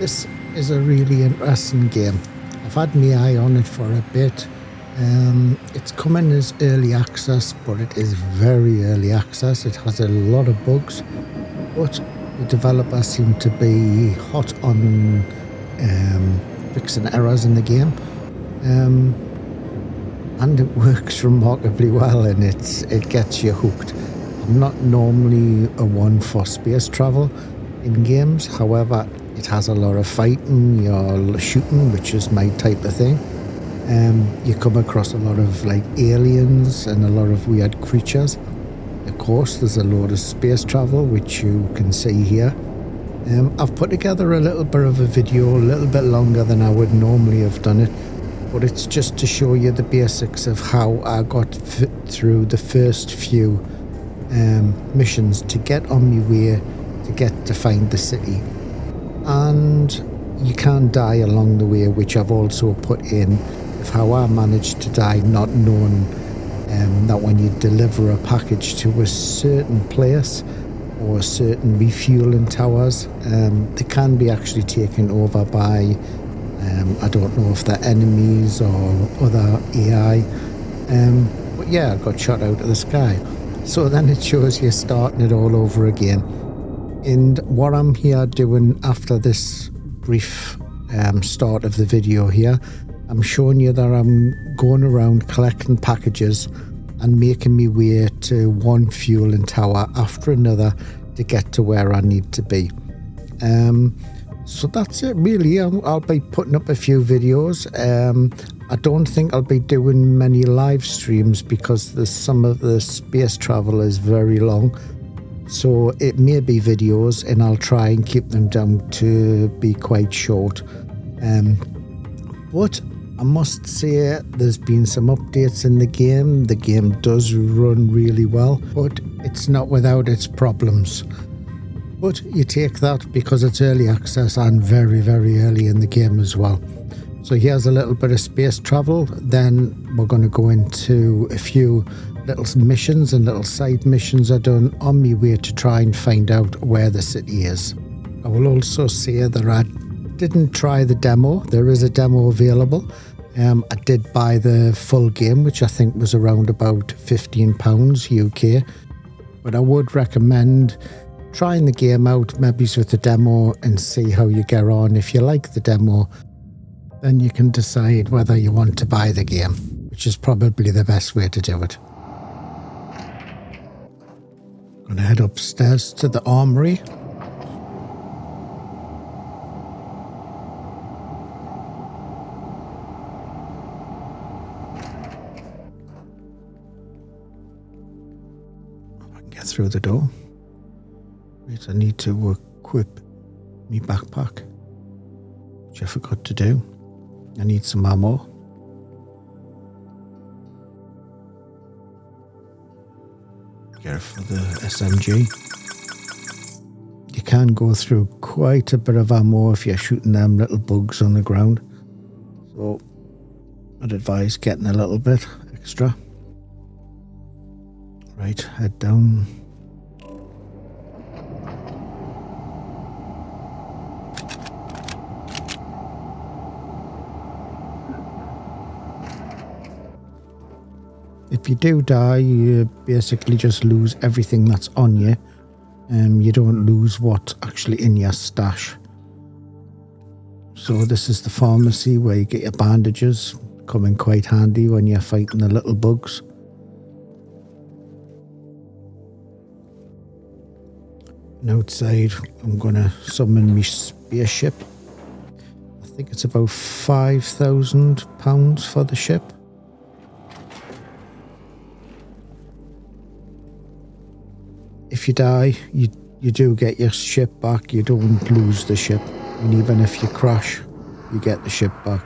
This is a really interesting game. I've had my eye on it for a bit. It's coming as early access, but it is very early access. It has a lot of bugs, but the developers seem to be hot on fixing errors in the game. And it works remarkably well, and it gets you hooked. I'm not normally a one for space travel in games, however, it has a lot of fighting, you're shooting, which is my type of thing. You come across a lot of like aliens and a lot of weird creatures. Of course, there's a lot of space travel, which you can see here. I've put together a little bit of a video, a little bit longer than I would normally have done it, but it's just to show you the basics of how I got through the first few missions to get on my way to get to find the city. And you can die along the way, which I've also put in of how I managed to die, not knowing that when you deliver a package to a certain place or certain refueling towers, they can be actually taken over by I don't know if they're enemies or other AI, but yeah, I got shot out of the sky. So then it shows you starting it all over again. And what I'm here doing after this brief start of the video here, I'm showing you that I'm going around collecting packages and making my way to one fueling tower after another to get to where I need to be. So that's it really. I'll be putting up a few videos. I don't think I'll be doing many live streams because some of the space travel is very long. So it may be videos and I'll try and keep them down to be quite short. But I must say there's been some updates in the game. The game does run really well, but it's not without its problems. But you take that because it's early access and very, very early in the game as well. So here's a little bit of space travel. Then we're going to go into a few little missions and little side missions I've done on my way to try and find out where the city is. I will also say that I didn't try the demo. There is a demo available. I did buy the full game, which I think was around about £15 UK. But I would recommend trying the game out, maybe with the demo, and see how you get on. If you like the demo, then you can decide whether you want to buy the game, which is probably the best way to do it. I'm going to head upstairs to the armory. If I can get through the door. Wait, I need to equip my backpack, which I forgot to do. I need some ammo. Get it for the SMG. You can go through quite a bit of ammo if you're shooting them little bugs on the ground. So I'd advise getting a little bit extra. Right, head down. If you do die, you basically just lose everything that's on you. You don't lose what's actually in your stash. So this is the pharmacy where you get your bandages. Come in quite handy when you're fighting the little bugs. And outside, I'm going to summon my spaceship. I think it's about £5,000 for the ship. If you die, you do get your ship back. You don't lose the ship. And even if you crash, you get the ship back.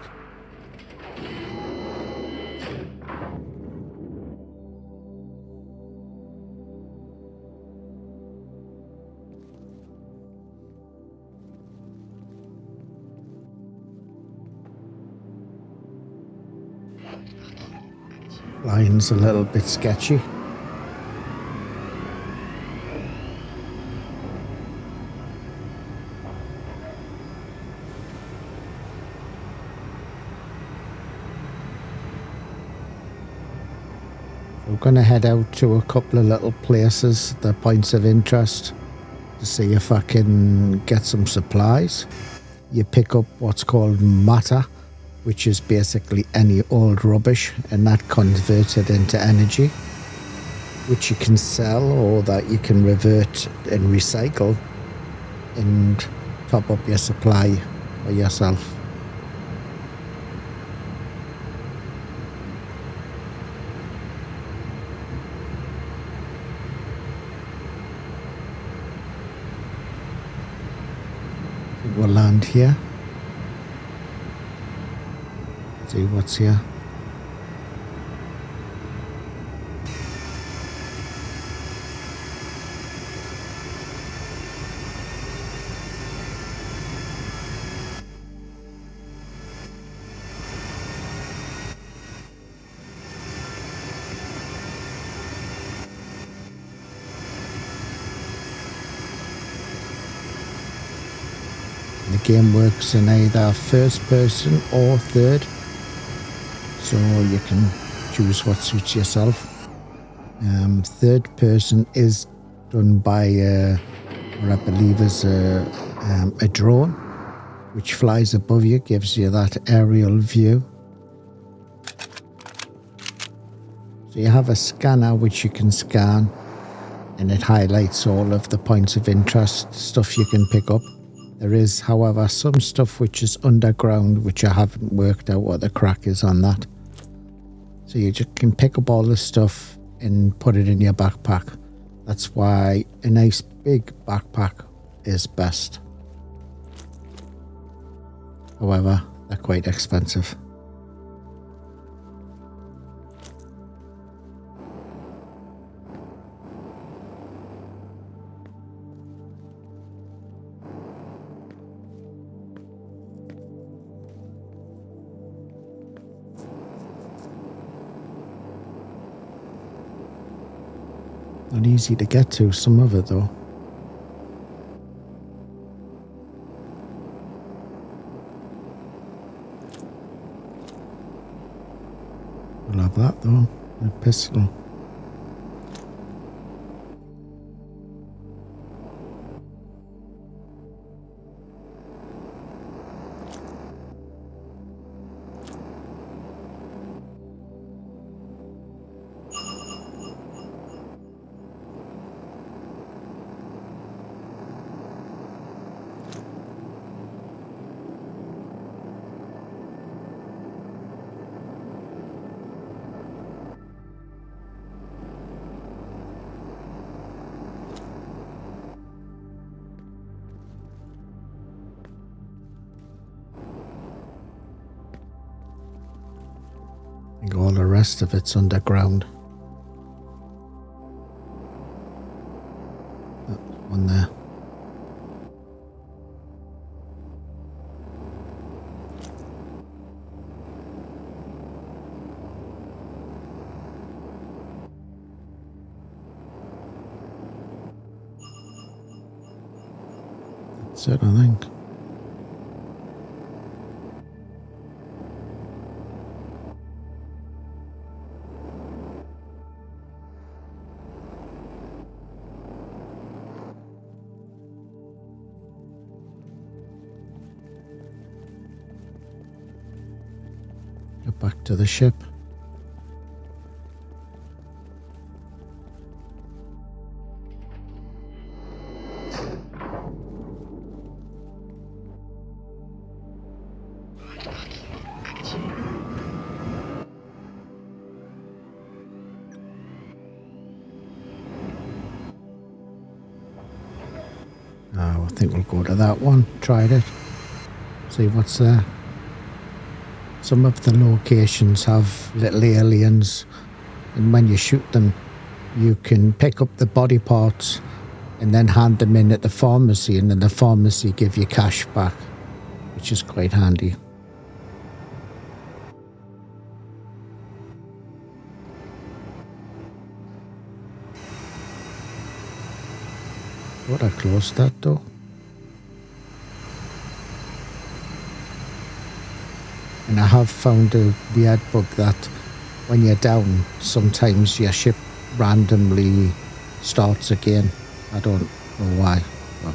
Flying's a little bit sketchy. We're going to head out to a couple of little places, the points of interest, to see if I can get some supplies. You pick up what's called matter, which is basically any old rubbish, and that converts it into energy, which you can sell or that you can revert and recycle and top up your supply for yourself. We'll land here. See what's here. The game works in either first person or third, so you can choose what suits yourself. Third person is done by what I believe is a drone, which flies above you, gives you that aerial view. So you have a scanner which you can scan, and it highlights all of the points of interest, stuff you can pick up. There is, however, some stuff which is underground, which I haven't worked out what the crack is on that. So you just can pick up all this stuff and put it in your backpack. That's why a nice big backpack is best. However, they're quite expensive. Not easy to get to, some of it though. We'll have that though, a pistol. I think all the rest of it's underground. Oh, one there. That's it, I think. Get back to the ship. I think we'll go to that one. Tried it. See what's there. Some of the locations have little aliens, and when you shoot them, you can pick up the body parts and then hand them in at the pharmacy, and then the pharmacy give you cash back, which is quite handy. Thought I closed that though. And I have found a weird bug that when you're down, sometimes your ship randomly starts again. I don't know why. But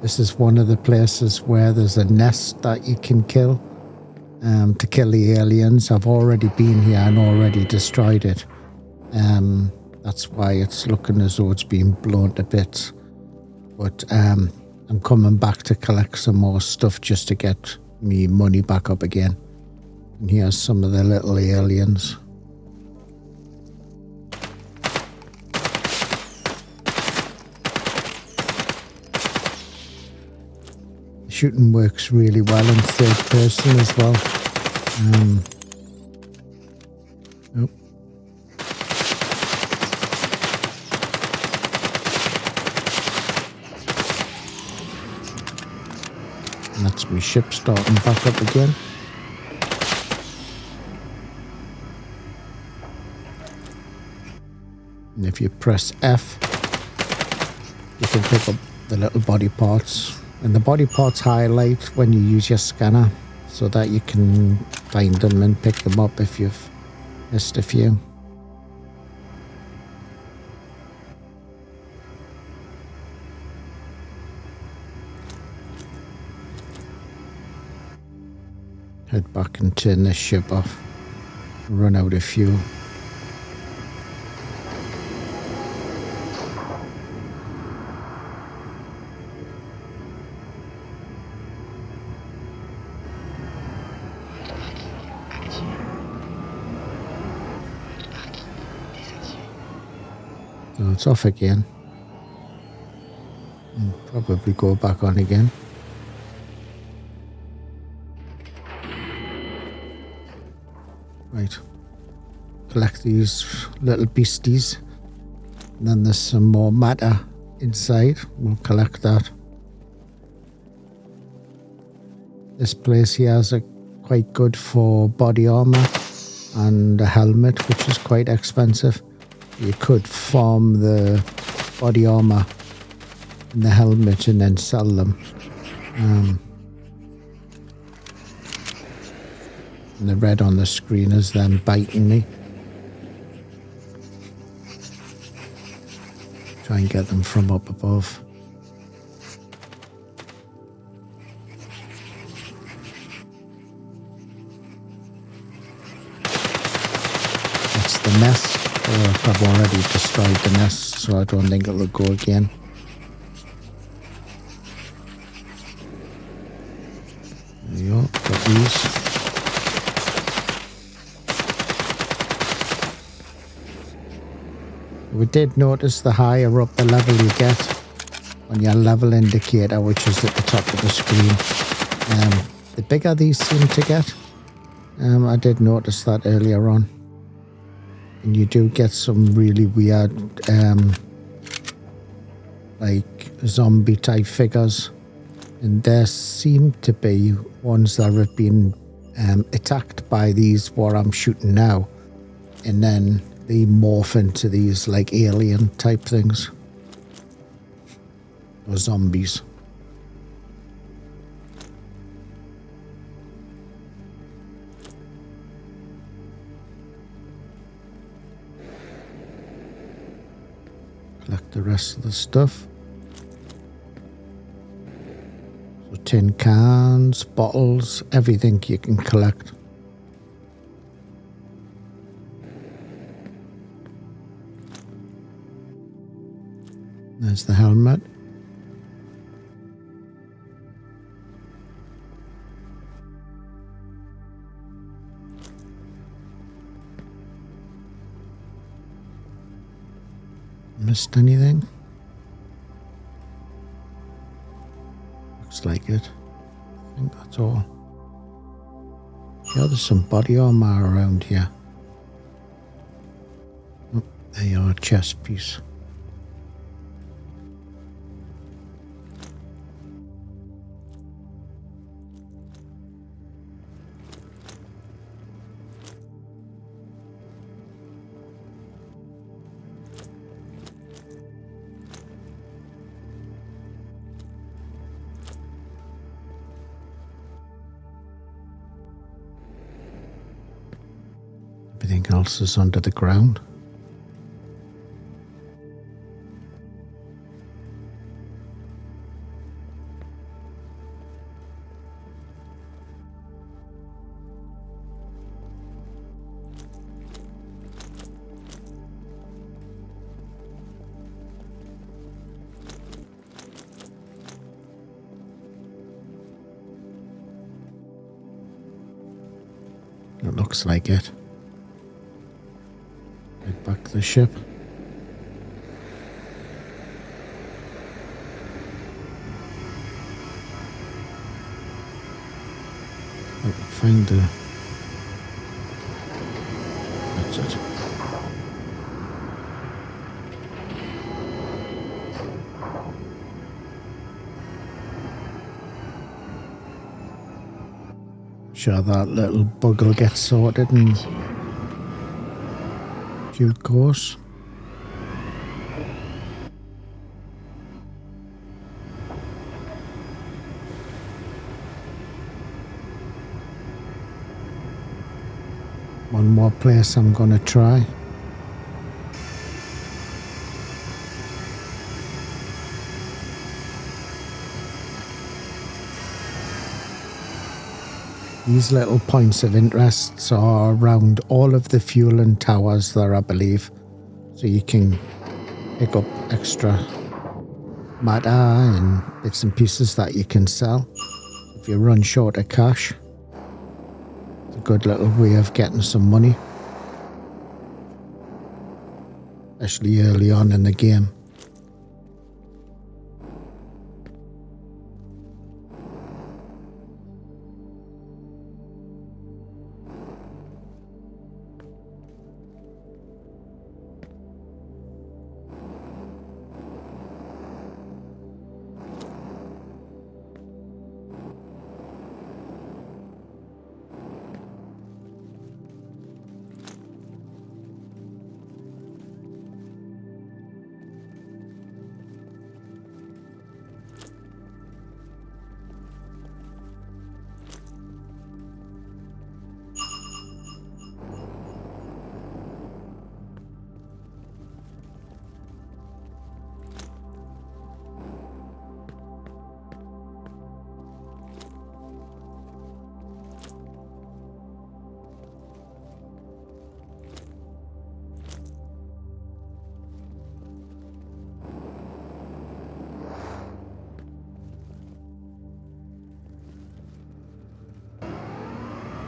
this is one of the places where there's a nest that you can kill to kill the aliens. I've already been here and already destroyed it. That's why it's looking as though it's been blown to bits. But I'm coming back to collect some more stuff just to get me money back up again. And here's some of the little aliens. Shooting works really well in third person as well. Oh. And that's my ship starting back up again. And if you press F, you can pick up the little body parts. And the body parts highlight when you use your scanner so that you can find them and pick them up if you've missed a few. Head back and turn this ship off. Run out of fuel. So it's off again. And probably go back on again. Right. Collect these little beasties. And then there's some more matter inside. We'll collect that. This place here is quite good for body armor and a helmet, which is quite expensive. You could farm the body armor and the helmet and then sell them. And the red on the screen is them biting me. Try and get them from up above. That's the nest. I've already destroyed the nest, so I don't think it'll go again. There you go, got these. We did notice the higher up the level you get on your level indicator, which is at the top of the screen. The bigger these seem to get. I did notice that earlier on. And you do get some really weird, like zombie type figures. And there seem to be ones that have been attacked by these what I'm shooting now. And then they morph into these like alien type things. Or zombies. Collect the rest of the stuff. So tin cans, bottles, everything you can collect. There's the helmet. Missed anything? Looks like it. I think that's all. Yeah, there's some body armor around here. Oh, there you are, a chest piece. Anything else is under the ground. It looks like it. Get back the ship. I can find the... That's it. Sure, that little bug will get sorted in due course. One more place I'm gonna try. These little points of interest are around all of the fueling towers there, I believe. So you can pick up extra matter and bits and pieces that you can sell. If you run short of cash, it's a good little way of getting some money. Especially early on in the game.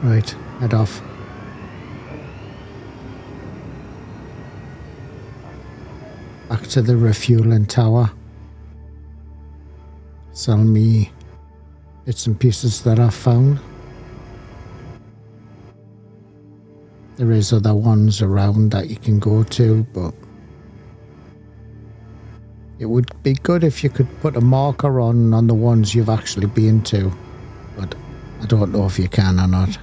Right, head off. Back to the refueling tower. Sell me bits and pieces that I've found. There is other ones around that you can go to, but it would be good if you could put a marker on the ones you've actually been to, but I don't know if you can or not.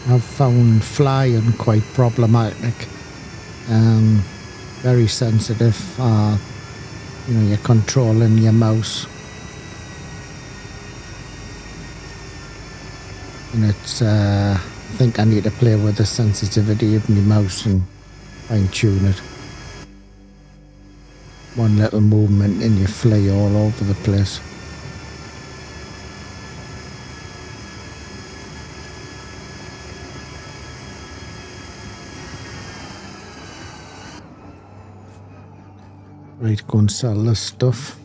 I've found flying quite problematic. Very sensitive. You're controlling your mouse. And it's, I think I need to play with the sensitivity of my mouse and fine tune it. One little movement and you fly all over the place. Right, go and sell this stuff.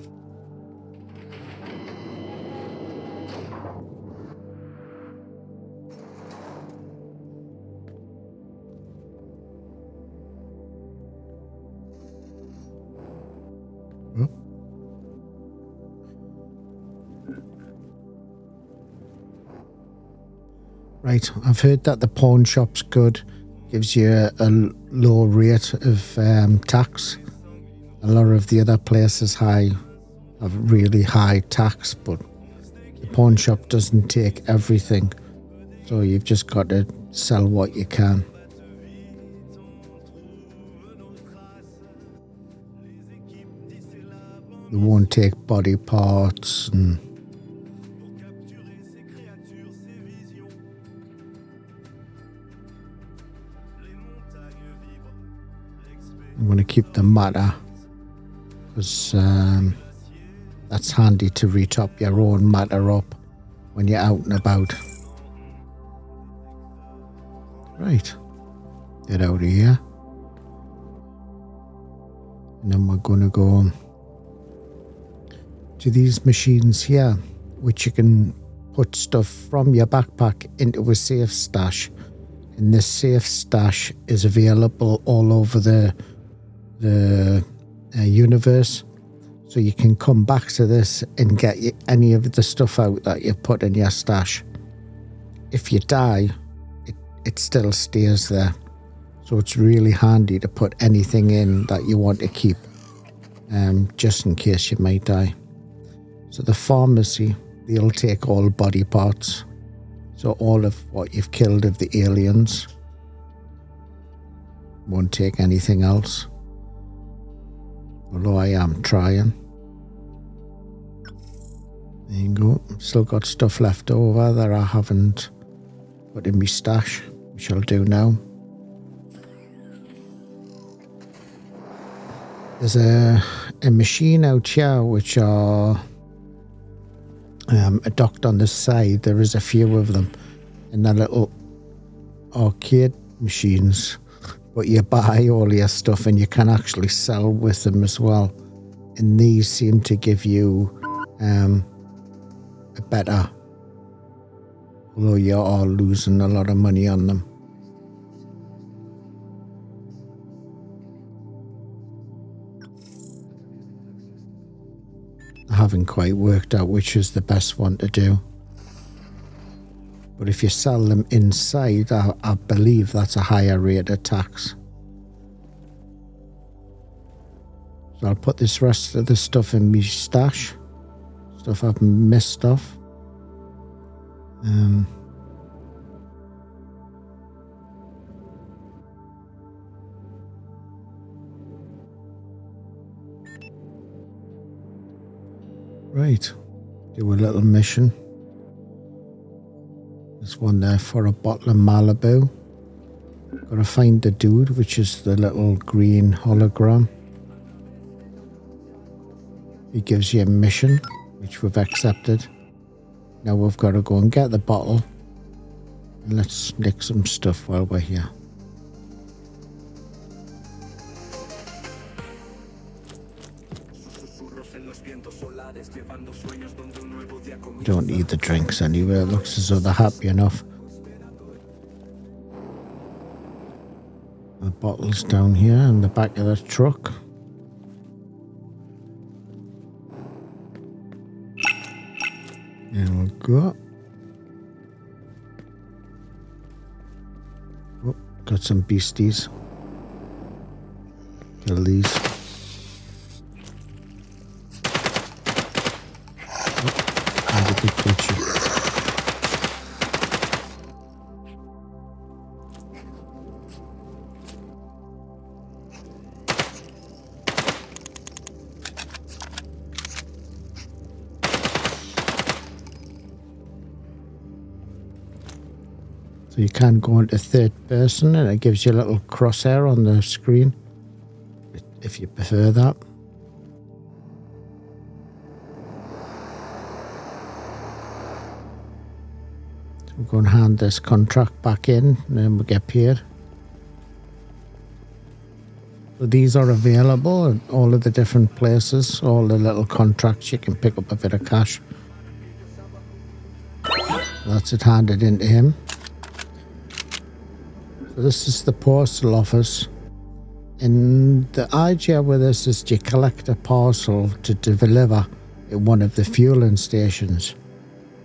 Right, I've heard that the pawn shop's good. Gives you a low rate of tax. A lot of the other places have really high tax, but the pawn shop doesn't take everything. So you've just got to sell what you can. They won't take body parts and I'm going to keep the matter because that's handy to retop your own matter up when you're out and about. Right, get out of here. And then we're going to go to these machines here, which you can put stuff from your backpack into a safe stash. And this safe stash is available all over the universe. So you can come back to this and get any of the stuff out that you put in your stash. If you die, it still stays there. So it's really handy to put anything in that you want to keep, just in case you might die. So the pharmacy, they'll take all body parts. So all of what you've killed of the aliens. Won't take anything else. Although I am trying. There you go. Still got stuff left over that I haven't put in my stash. We shall do now. There's a machine out here which are docked on the side. There is a few of them. And they're little arcade machines. But you buy all your stuff and you can actually sell with them as well. And these seem to give you a better, although you are losing a lot of money on them. I haven't quite worked out which is the best one to do. But if you sell them inside, I believe that's a higher rate of tax. So I'll put this rest of the stuff in my stash. Stuff I've missed off. Right. Do a little mission. There's one there for a bottle of Malibu. Gotta find the dude, which is the little green hologram. He gives you a mission, which we've accepted. Now we've got to go and get the bottle. And let's nick some stuff while we're here. Don't need the drinks anyway. It looks as though they're happy enough. The bottle's down here in the back of the truck. There we go. Oh, got some beasties. Kill these. Oh, and a big creature. So you can go into third person and it gives you a little crosshair on the screen if you prefer that. So we're going to hand this contract back in and then we'll get paid. So these are available at all of the different places, all the little contracts. You can pick up a bit of cash. That's it handed into him. So this is the postal office. And the idea with this is to collect a parcel to deliver at one of the fueling stations.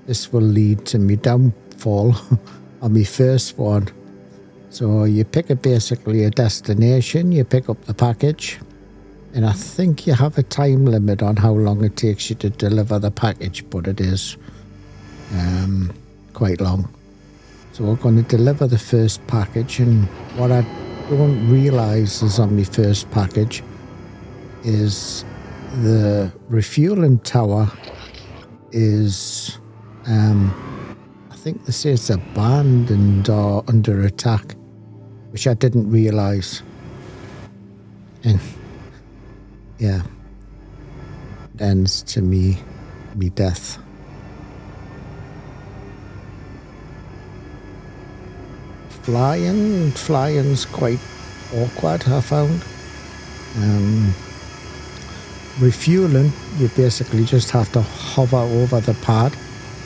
This will lead to me downfall. on my first one. So you pick basically a destination, you pick up the package, and I think you have a time limit on how long it takes you to deliver the package, but it is quite long. So we're going to deliver the first package, and what I don't realise is on my first package is the refueling tower is, I think they say it's abandoned or under attack, which I didn't realise. And yeah, it ends to me death. Flying's quite awkward, I found. Refueling, you basically just have to hover over the pad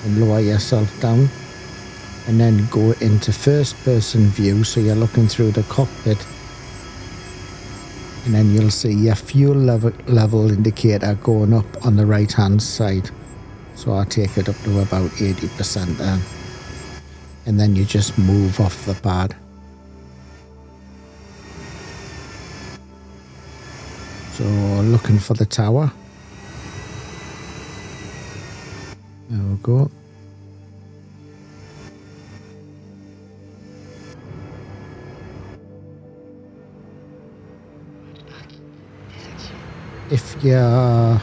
and lower yourself down, and then go into first person view, so you're looking through the cockpit, and then you'll see your fuel level indicator going up on the right hand side. So I take it up to about 80% then, and then you just move off the pad. So looking for the tower. There we go. If the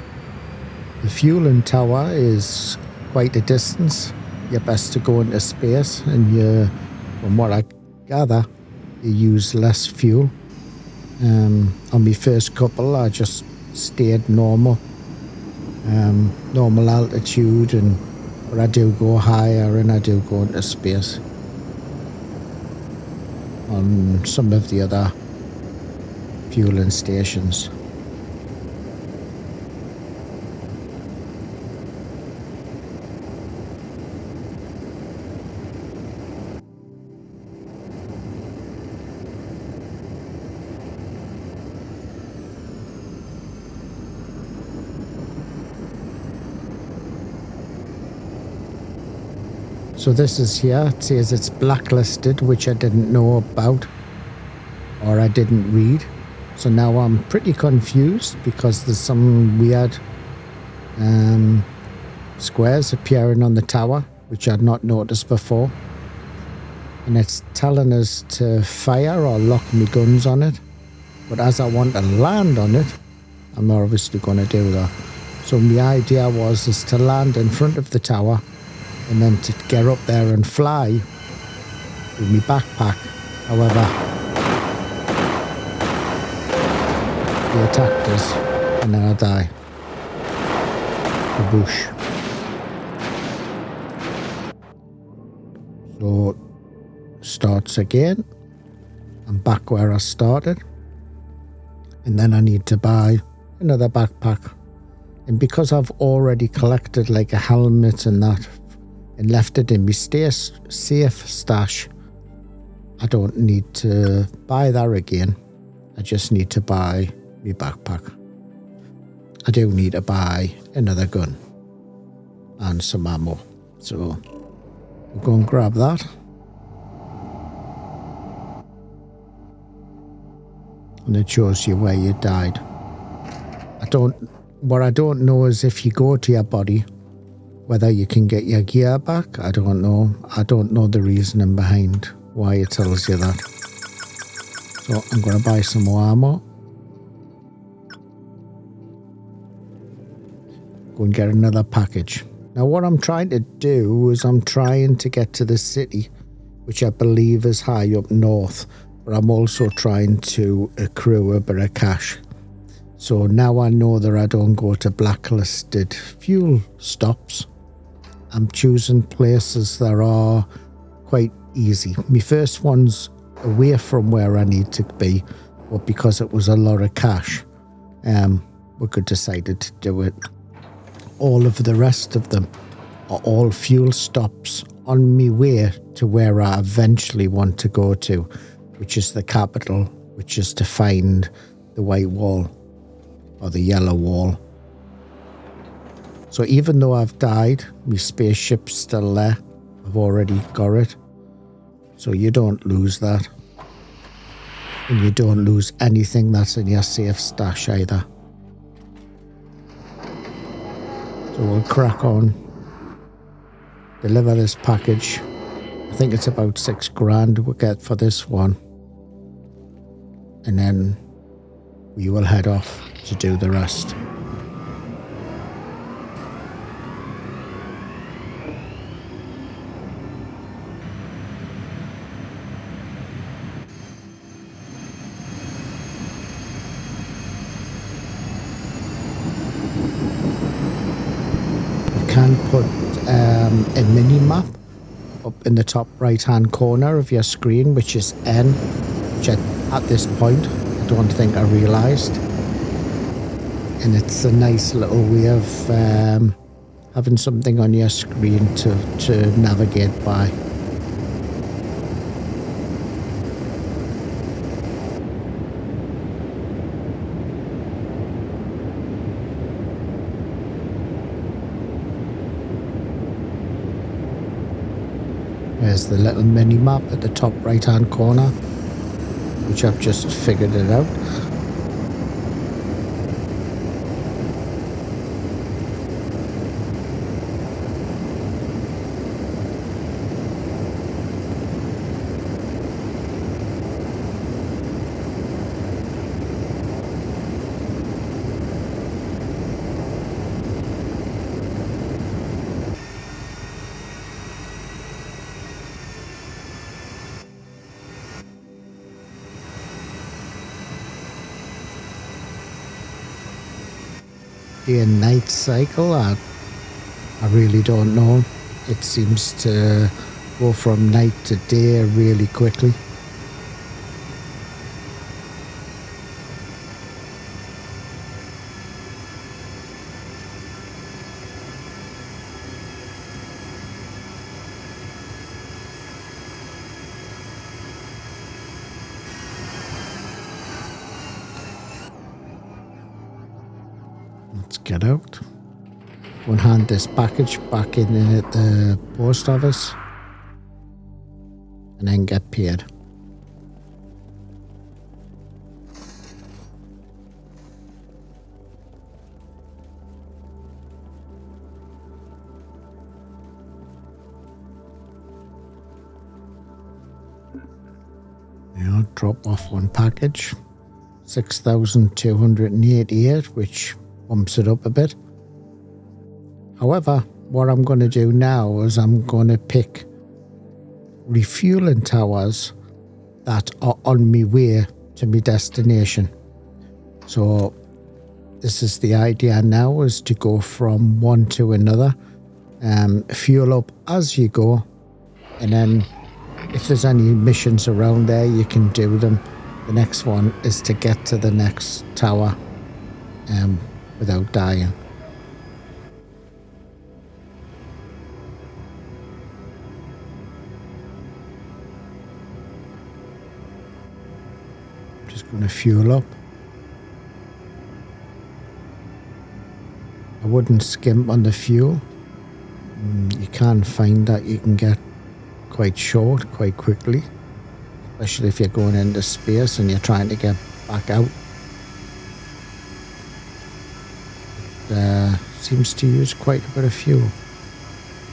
fueling tower is quite a distance, you're best to go into space, and from what I gather, you use less fuel. On my first couple, I just stayed normal altitude, but I do go higher and I do go into space on some of the other fueling stations. So this is here, it says it's blacklisted, which I didn't know about, or I didn't read. So now I'm pretty confused because there's some weird squares appearing on the tower, which I'd not noticed before. And it's telling us to fire or lock my guns on it. But as I want to land on it, I'm obviously going to do that. So my idea is to land in front of the tower, and then to get up there and fly with my backpack. However, they attacked us, and then I die. Kaboosh. So, starts again. I'm back where I started. And then I need to buy another backpack. And because I've already collected like a helmet and that, and left it in my safe stash, I don't need to buy that again. I just need to buy my backpack. I do need to buy another gun and some ammo. So we'll go and grab that. And it shows you where you died. What I don't know is if you go to your body, whether you can get your gear back. I don't know. I don't know the reasoning behind why it tells you that. So I'm going to buy some more ammo. Go and get another package. Now what I'm trying to do is I'm trying to get to the city, which I believe is high up north. But I'm also trying to accrue a bit of cash. So now I know that I don't go to blacklisted fuel stops. I'm choosing places that are quite easy. My first one's away from where I need to be, but because it was a lot of cash, we could decided to do it. All of the rest of them are all fuel stops on my way to where I eventually want to go to, which is the capital, which is to find the White Wall or the Yellow Wall. So even though I've died, my spaceship's still there. I've already got it. So you don't lose that. And you don't lose anything that's in your safe stash either. So we'll crack on. Deliver this package. I think it's about $6,000 we'll get for this one. And then we will head off to do the rest. You can put a mini map up in the top right hand corner of your screen, which is N, which at this point I don't think I realised. And it's a nice little way of having something on your screen to navigate by. There's the little mini map at the top right hand corner, which I've just figured it out. Day and night cycle, I really don't know. It seems to go from night to day really quickly. Let's get out. Go and hand this package back in at the post office and then get paid. Yeah, drop off one package, 6,288, which bumps it up a bit. However, what I'm going to do now is I'm going to pick refueling towers that are on my way to my destination. So this is the idea now, is to go from one to another, fuel up as you go, and then if there's any missions around there, you can do them. The next one is to get to the next tower without dying. I'm just going to fuel up. I wouldn't skimp on the fuel. You can find that you can get quite short quite quickly, especially if you're going into space and you're trying to get back out. Seems to use quite a bit of fuel,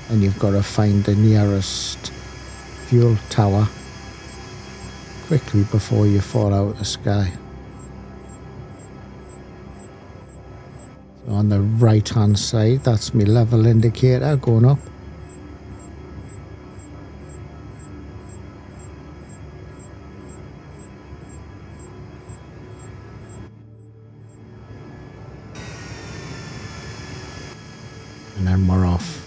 and you've got to find the nearest fuel tower quickly before you fall out of the sky. So on the right hand side, that's my level indicator going up. And then we're off.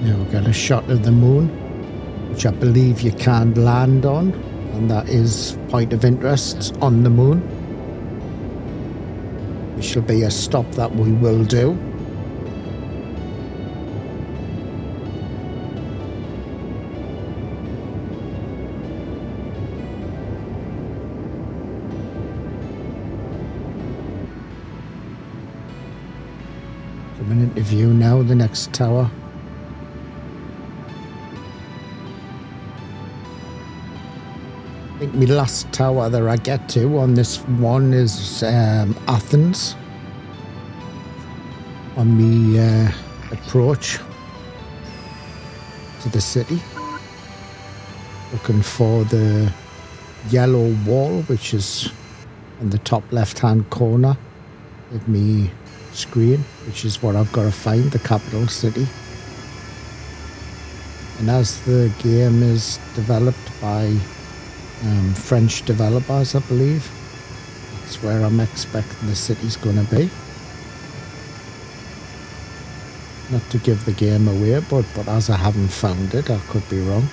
Now we've got a shot of the moon, which I believe you can land on, and that is point of interest on the moon. This shall be a stop that we will do. I'm in interview now, the next tower. I think my last tower that I get to on this one is Athens. On the approach to the city. Looking for the yellow wall, which is on the top left-hand corner of me screen, which is what I've got to find, the capital city. And as the game is developed by French developers, I believe, that's where I'm expecting the city's going to be. Not to give the game away, but as I haven't found it, I could be wrong.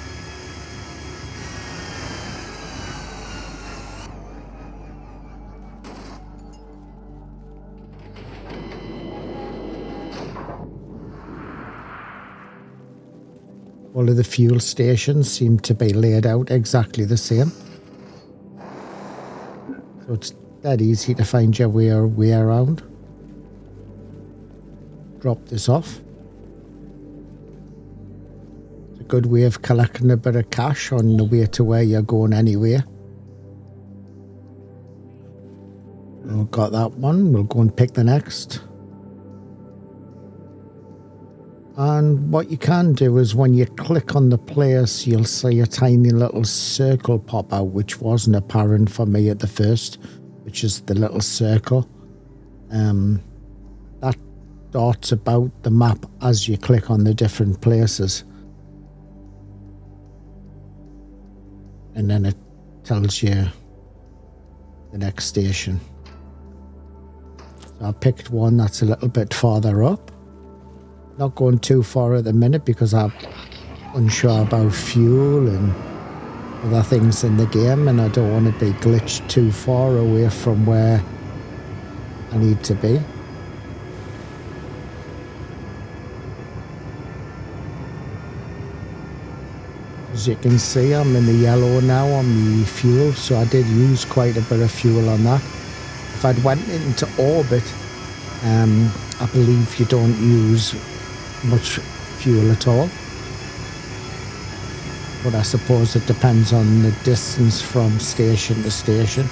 All of the fuel stations seem to be laid out exactly the same. So it's that easy to find your way around. Drop this off. It's a good way of collecting a bit of cash on the way to where you're going anyway. We've got that one. We'll go and pick the next. And what you can do is when you click on the place, you'll see a tiny little circle pop out, which wasn't apparent for me at the first, which is the little circle. That dots about the map as you click on the different places. And then it tells you the next station. So I picked one that's a little bit farther up. Not going too far at the minute because I'm unsure about fuel and other things in the game, and I don't want to be glitched too far away from where I need to be. As you can see, I'm in the yellow now on the fuel, so I did use quite a bit of fuel on that. If I'd went into orbit, I believe you don't use much fuel at all, but I suppose it depends on the distance from station to station.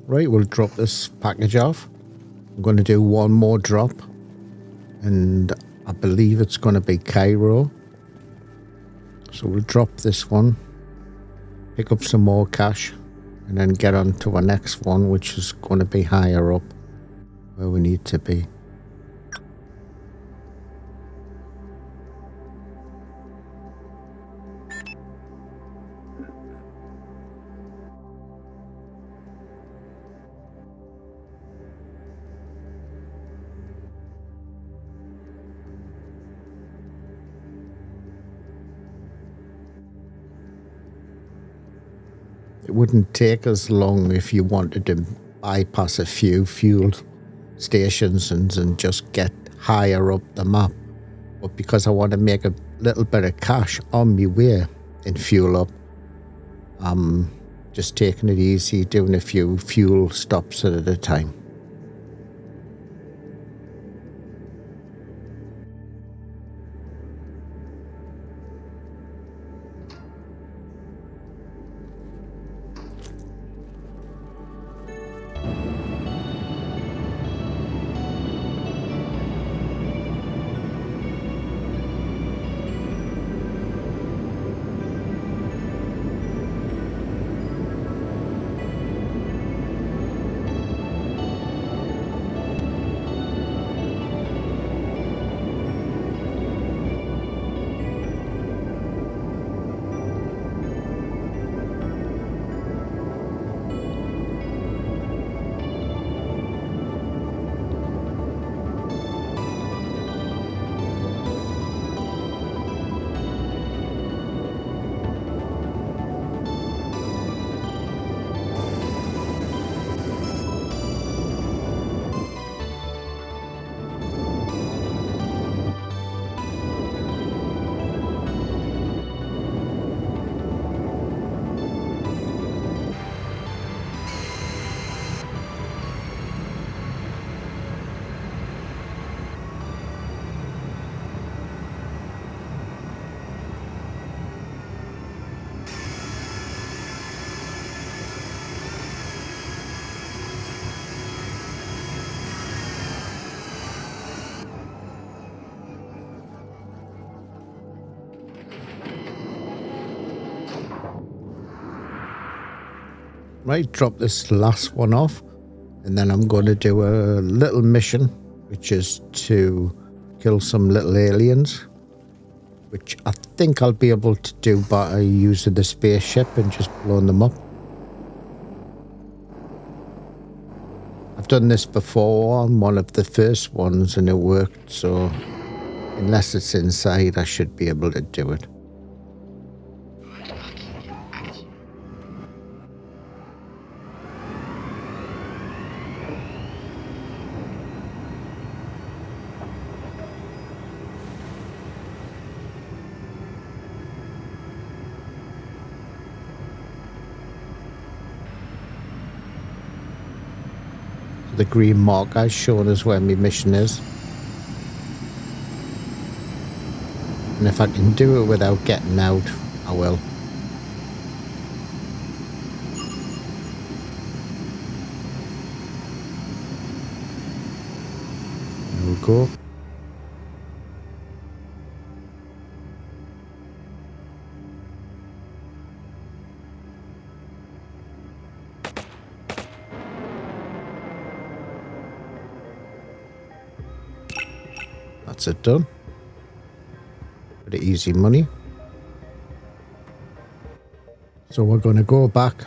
Right, we'll drop this package off. I'm going to do one more drop, and I believe it's going to be Cairo. So we'll drop this one, pick up some more cash, and then get on to our next one, which is going to be higher up where we need to be. It wouldn't take as long if you wanted to bypass a few fuel stations and just get higher up the map. But because I want to make a little bit of cash on my way and fuel up, I'm just taking it easy, doing a few fuel stops at a time. Right, drop this last one off, and then I'm going to do a little mission, which is to kill some little aliens, which I think I'll be able to do by using the spaceship and just blowing them up. I've done this before on one of the first ones and it worked, so unless it's inside, I should be able to do it. The green mark has shown us where my mission is. And if I can do it without getting out, I will. There we go. That's it done. Bit of easy money. So we're going to go back,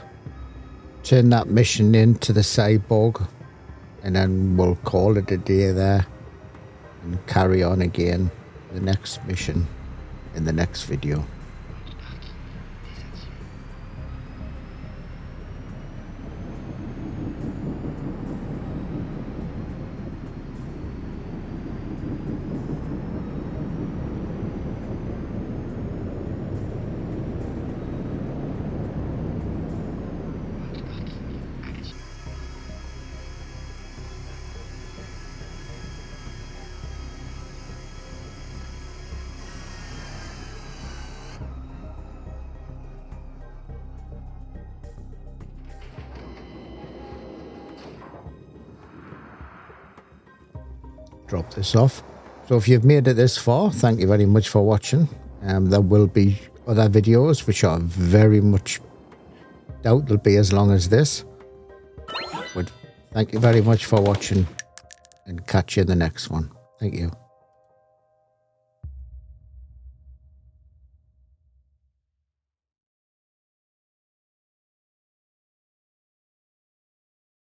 turn that mission into the cyborg, and then we'll call it a day there and carry on again the next mission in the next video. drop this off. So if you've made it this far, thank you very much for watching. There will be other videos which are very much doubt they'll be as long as this. But thank you very much for watching, and catch you in the next one. Thank you.